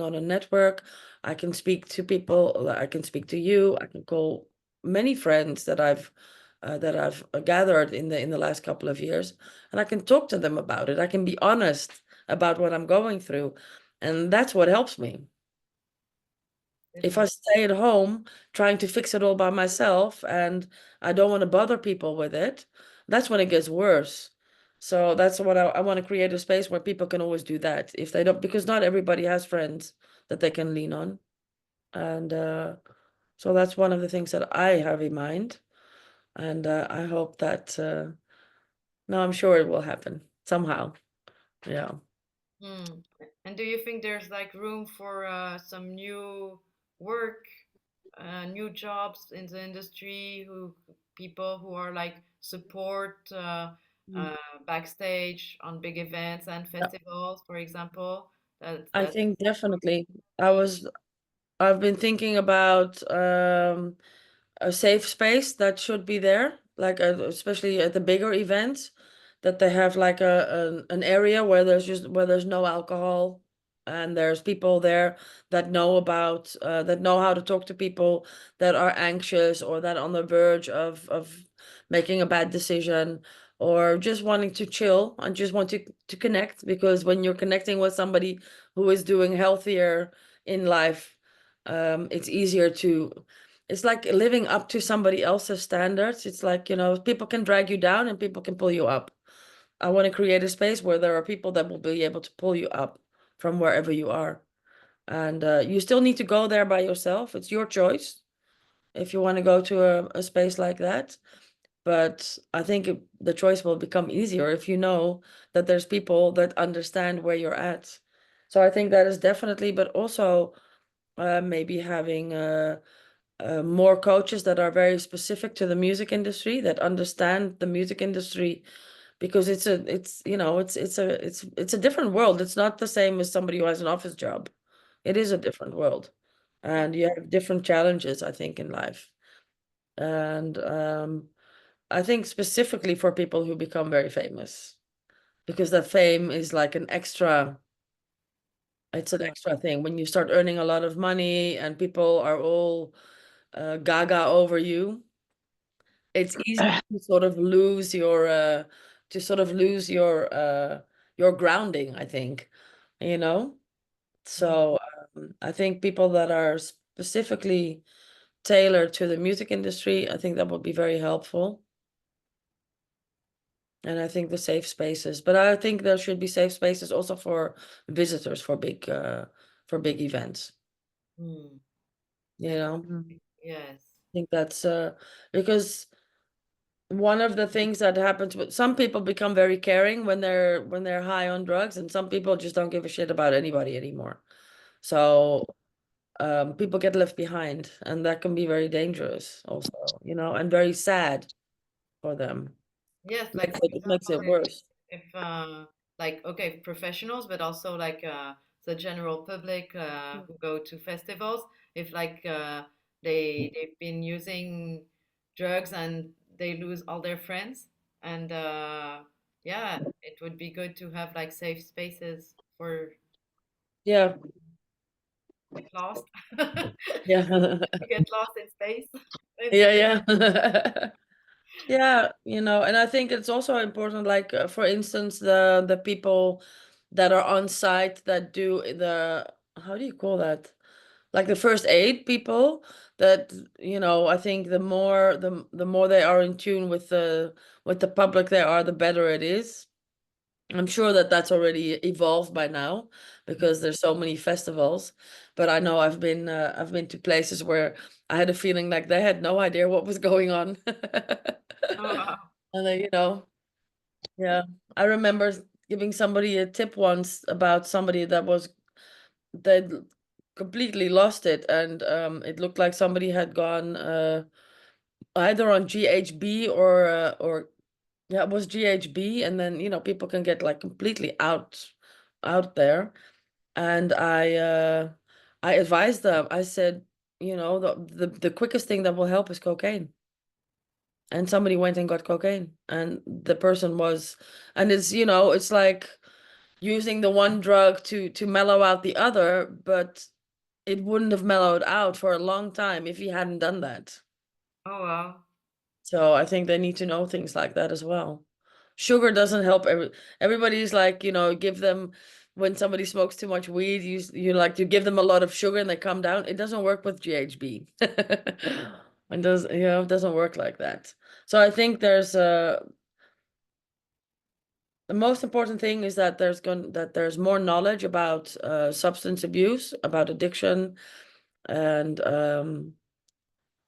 on a network. I can speak to people. I can speak to you. I can call many friends that I've gathered in the last couple of years, and I can talk to them about it. I can be honest about what I'm going through, and that's what helps me. If I Definitely. stay at home trying to fix it all by myself and I don't want to bother people with it, that's when it gets worse. So that's what I want to create a space where people can always do that if they don't, because not everybody has friends that they can lean on. And so that's one of the things that I have in mind. And I hope that, no, I'm sure it will happen somehow. Yeah. Mm. And do you think there's like room for some new work, new jobs in the industry, who people who are like support Mm. uh, backstage on big events and festivals, for example? I That's think definitely. I've been thinking about a safe space that should be there, like especially at the bigger events, that they have like an area where there's no alcohol and there's people there that know how to talk to people that are anxious or that on the verge of making a bad decision or just wanting to chill and just want to connect, because when you're connecting with somebody who is doing healthier in life, it's easier to it's like living up to somebody else's standards. It's like, people can drag you down and people can pull you up. I want to create a space where there are people that will be able to pull you up from wherever you are. And you still need to go there by yourself. It's your choice. if you want to go to a space like that. But I think the choice will become easier if you know that there's people that understand where you're at. So I think that is definitely, but also maybe having more coaches that are very specific to the music industry, that understand the music industry, because it's a different world. It's not the same as somebody who has an office job. It is a different world, Yeah. and you have different challenges, I think, in life. And I think specifically for people who become very famous, because the fame is like an extra, it's an Yeah. extra thing. When you start earning a lot of money and people are all gaga over you, it's easy to sort of lose your grounding, I think, you know? Mm. So I think people that are specifically tailored to the music industry, I think that would be very helpful. And I think the safe spaces, but I think there should be safe spaces also for visitors for big events. Mm. You know, Mm. Yes. I think that's because one of the things that happens with some people become very caring when they're high on drugs, and some people just don't give a shit about anybody anymore. So people get left behind, and that can be very dangerous also, and very sad for them. Yes, like for It makes it example, worse. if like okay, professionals, but also like the general public who go to festivals, if like they've been using drugs and they lose all their friends, and yeah, it would be good to have like safe spaces for Yeah, get lost, to yeah. get lost in space, in Yeah, space. yeah. Yeah, and I think it's also important, like for instance, the people that are on site that do how do you call that? Like the first aid people that, I think the more they are in tune with the public they are, the better it is. I'm sure that that's already evolved by now because there's so many festivals. But I know I've been to places where I had a feeling like they had no idea what was going on. Oh wow. And then, yeah, I remember giving somebody a tip once about somebody they'd completely lost it, and it looked like somebody had gone either on GHB or yeah, it was GHB, and then people can get like completely out there. And I advised them. I said, the quickest thing that will help is cocaine. And somebody went and got cocaine, and the person was, and it's like using the one drug to mellow out the other, but it wouldn't have mellowed out for a long time if he hadn't done that. Oh wow. So I think they need to know things like that as well. Sugar doesn't help everybody's like, give them when somebody smokes too much weed, you give them a lot of sugar and they come down. It doesn't work with GHB. It doesn't work like that. So I think the most important thing is that there's more knowledge about substance abuse, about addiction, and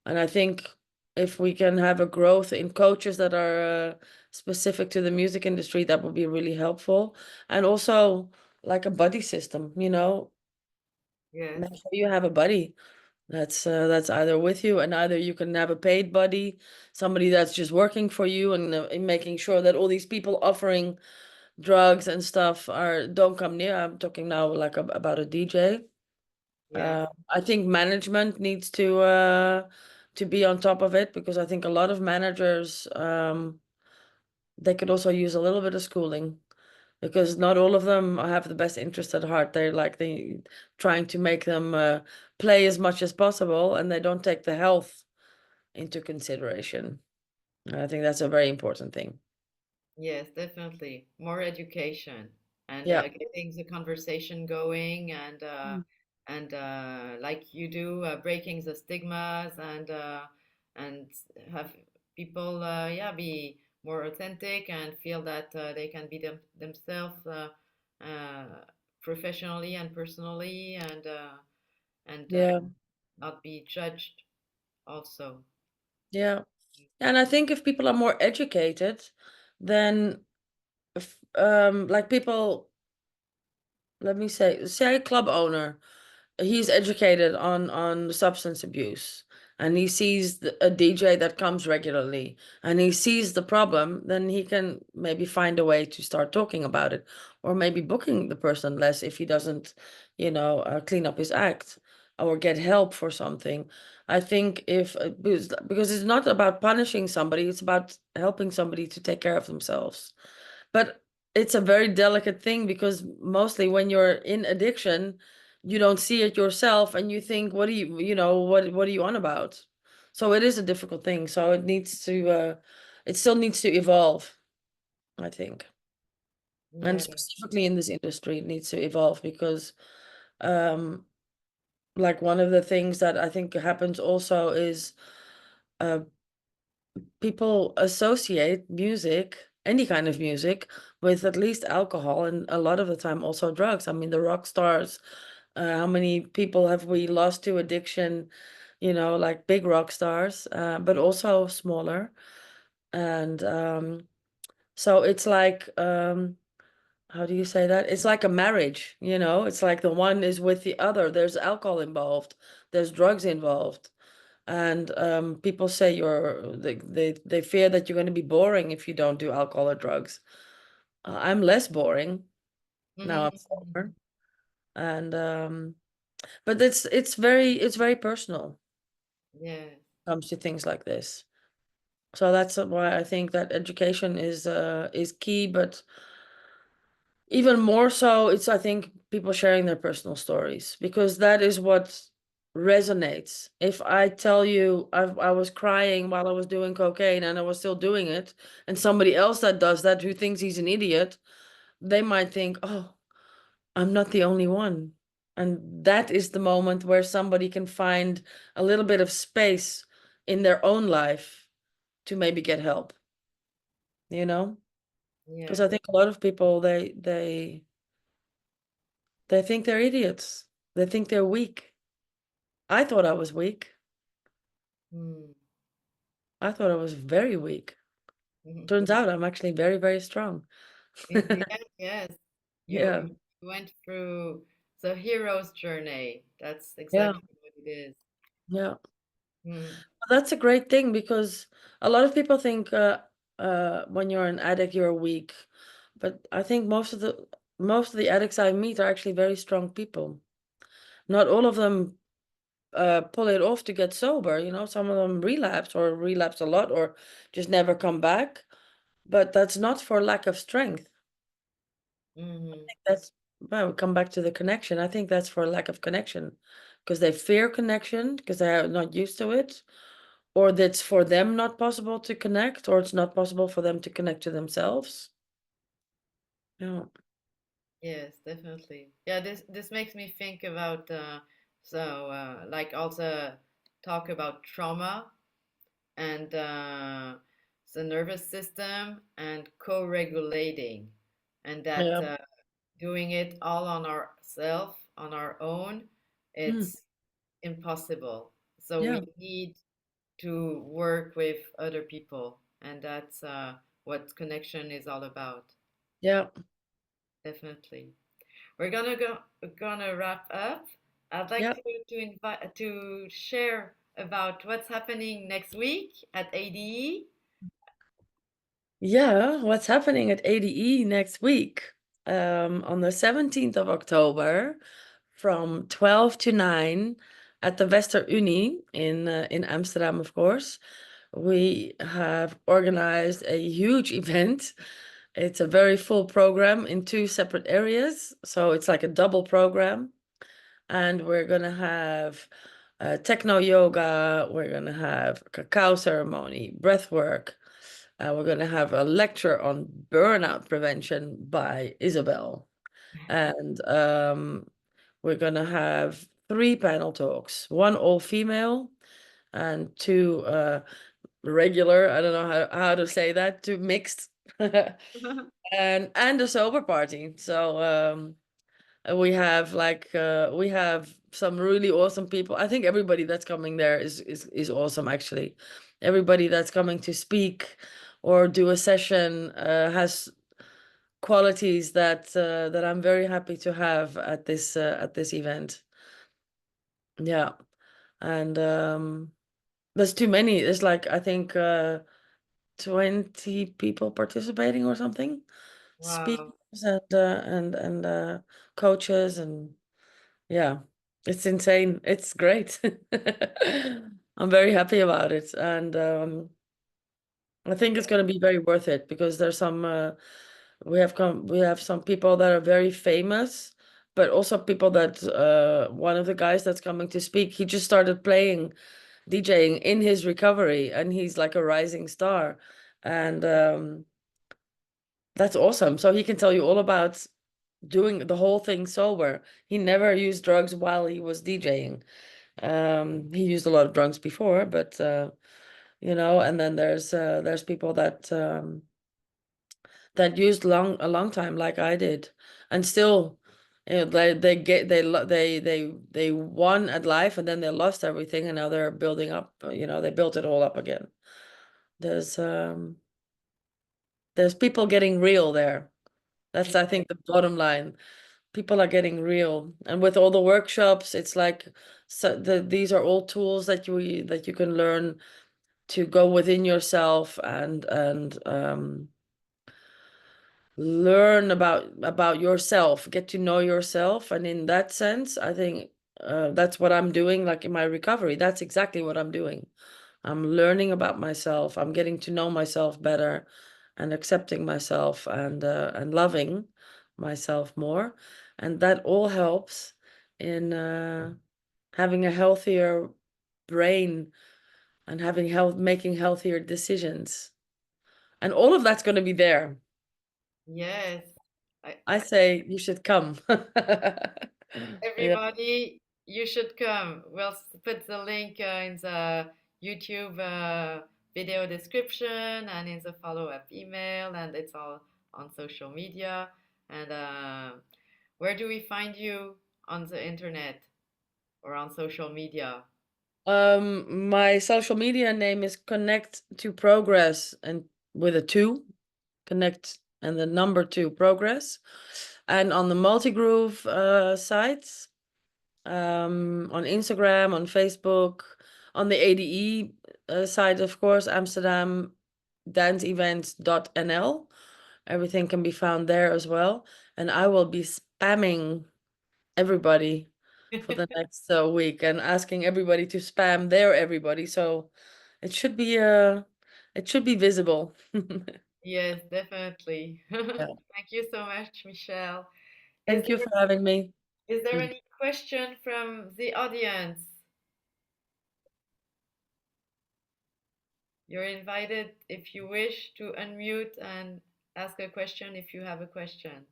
I think if we can have a growth in coaches that are specific to the music industry, that would be really helpful. And also like a buddy system, Yes. make sure you have a buddy that's either with you, and either you can have a paid buddy, somebody that's just working for you, and making sure that all these people offering drugs and stuff are don't come near. I'm talking now like about a DJ. Yes. I think management needs to be on top of it, because I think a lot of managers they could also use a little bit of schooling, because not all of them have the best interest at heart. They trying to make them play as much as possible, and they don't take the health into consideration. And I think that's a very important thing. Yes, definitely. More education and Yeah. getting the conversation going Mm. and like you do, breaking the stigmas and have people yeah be more authentic and feel that they can be themselves uh, professionally and personally and Yeah. not be judged also. Yeah. And I think if people are more educated, then like people, let me say a club owner, he's educated on substance abuse, and he sees a DJ that comes regularly, and he sees the problem, then he can maybe find a way to start talking about it, or maybe booking the person less if he doesn't, clean up his act or get help for something. I think if because it's not about punishing somebody, it's about helping somebody to take care of themselves. But it's a very delicate thing, because mostly when you're in addiction, you don't see it yourself, and you think, what do what are you on about? So it is a difficult thing. So it still needs to evolve, I think. And Yeah. specifically in this industry, it needs to evolve because, um, like one of the things that I think happens also is, uh, people associate music, any kind of music, with at least alcohol, and a lot of the time also drugs. I mean, the rock stars, how many people have we lost to addiction, like big rock stars, but also smaller. And so it's like, how do you say that? It's like a marriage, it's like the one is with the other. There's alcohol involved, there's drugs involved. And people say they fear that you're going to be boring if you don't do alcohol or drugs. I'm less boring now. I'm sober, Mhm. and but it's very personal Yes. when it comes to things like this. So that's why I think that education is key, but even more so, it's, I think, people sharing their personal stories, because that is what resonates. If I tell you I was crying while I was doing cocaine and I was still doing it, and somebody else that does that, who thinks he's an idiot, they might think, oh, I'm not the only one. And that is the moment where somebody can find a little bit of space in their own life to maybe get help, you know? Because Yeah. I think a lot of people, they think they're idiots. They think they're weak. I thought I was weak. Mm. I thought I was very weak. Turns out I'm actually very, very strong. In the end, yes, Yeah, you went through the hero's journey. That's yeah, exactly what it is. yeah. Mm. That's a great thing, because a lot of people think, when you're an addict, you're weak. But I think most of the addicts I meet are actually very strong people. Not all of them pull it off to get sober. Some of them relapse, or relapse a lot, or just never come back. But that's not for lack of strength. Hmm. That's Well, we come back to the connection. I think that's for lack of connection, because they fear connection because they are not used to it, or that's for them not possible to connect, or it's not possible for them to connect to themselves. Yeah. Yes, definitely. Yeah, this makes me think about like also talk about trauma and the nervous system and co-regulating, and that Yeah. doing it all on ourselves on our own, Mm. it's impossible. So we Yeah. need to work with other people, and that's what connection is all about. Yeah. Definitely. We're gonna wrap up. I'd like Yeah. to invite to share about what's happening next week at ADE. Yeah. What's happening at ADE next week? On the 17th of October, from 12 to 9, at the Wester Unie in Amsterdam, of course. We have organized a huge event. It's a very full program in two separate areas, so it's like a double program. And we're gonna have techno yoga. We're gonna have cacao ceremony, breath work. We're gonna have a lecture on burnout prevention by Isabel, and we're gonna have three panel talks: one all female, and two regular. I don't know how to say that. Two mixed, and a sober party. So we have some really awesome people. I think everybody that's coming there is awesome actually. Everybody that's coming to speak or do a session has qualities that I'm very happy to have at this event. Yeah. And there's too many. There's like I think 20 people participating or something. Wow. Speakers and coaches and yeah, it's insane. It's great. I'm very happy about it, and I think it's going to be very worth it because there's some we have some people that are very famous, but also people that one of the guys that's coming to speak, he just started playing DJing in his recovery, and he's like a rising star, and that's awesome. So he can tell you all about doing the whole thing sober. He never used drugs while he was DJing. He used a lot of drugs before, but you know, and then there's people that used a long time like I did, and still, you know, they get they won at life, and then they lost everything, and now they're building up. You know, they built it all up again. There's um there's people getting real there. That's, I think, the bottom line. People are getting real, and with all the workshops, it's like these are all tools that you can learn to go within yourself and learn about yourself, get to know yourself. And in that sense, I think that's what I'm doing, like in my recovery. That's exactly what I'm doing. I'm learning about myself. I'm getting to know myself better and accepting myself and loving myself more. And that all helps in having a healthier brain and having making healthier decisions. And all of that's going to be there. Yes. I say you should come. Yeah. Everybody, you should come. We'll put the link in the YouTube video description and in the follow-up email, and it's all on social media. And where do we find you on the internet or on social media? My social media name is Connect to Progress and with a two, Connect and the number two Progress. And on the Multigroove sites, on Instagram, on Facebook, on the ADE site, of course, Amsterdam Dance Event.nl. Everything can be found there as well. And I will be spamming everybody for the next week and asking everybody to spam their everybody. So it should be visible. Yes, definitely. Yeah. Thank you so much, Michelle. Is Thank you for having me. is there any question from the audience? You're invited if you wish to unmute and ask a question if you have a question.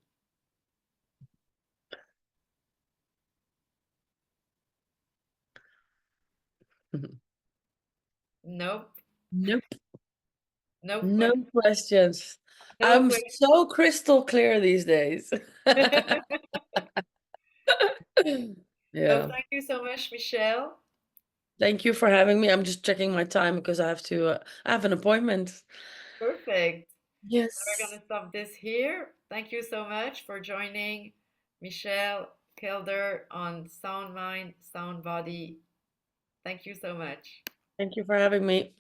Nope. Nope. No No questions. no I'm question. so crystal clear these days. So Yeah. thank you so much, Michelle. Thank you for having me. I'm just checking my time because I have an appointment. Perfect. So we're Yes. gonna stop this here. Thank you so much for joining Michèle Kelder on Sound Mind, Sound Body. Thank you so much. Thank you for having me.